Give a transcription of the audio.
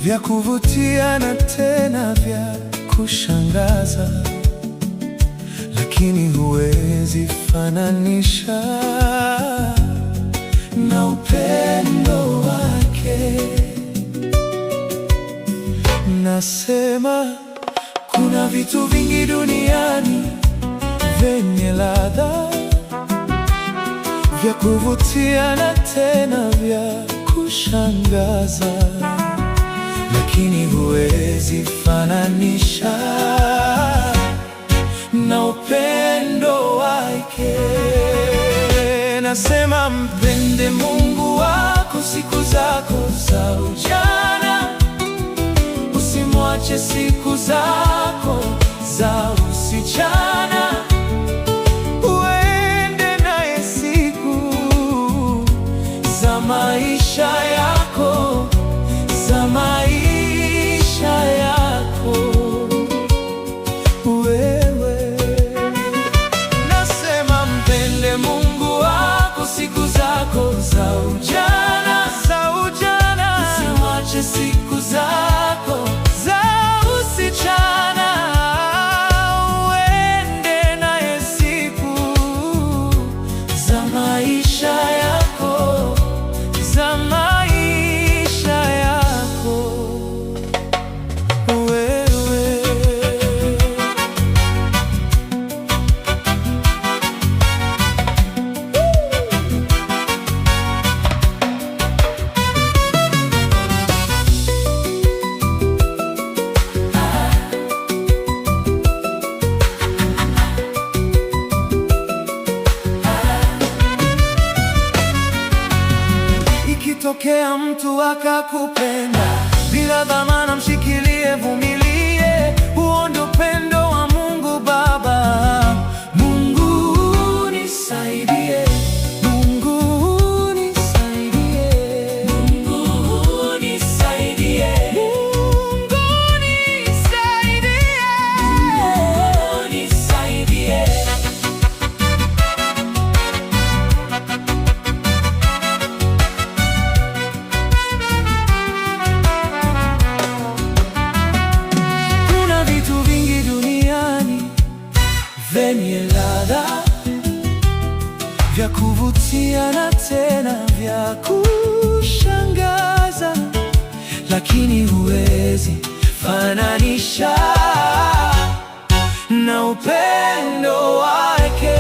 vya kuvutia na tena vya kushangaza, lakini huwezi fananisha na upendo wake. Nasema kuna vitu vingi duniani vyenye ladha, vya kuvutia na tena vya kushangaza, lakini huwezi fananisha na upendo wake. Nasema mpende Mungu wako siku zako za ujana, usimwache siku zako za usichana, uende naye siku za maisha yako, za maisha yako wewe. Nasema mpende Mungu wako siku zako za ujana, usimwache siku zako za usichana, uende naye siku za maisha yako, za maisha yako wewe. Ikitokea mtu akakupenda bila dhamana, mshikilie, vumilie, huo ndio upendo wa Mungu Baba. Mungu nisaidie, Mungu nisaidie, Mungu nisaidie, Mungu nisaidie, Mungu nisaidie. Vyenye ladha, vya kuvutia na tena vya kushangaza, lakini huwezi fananisha na upendo wake.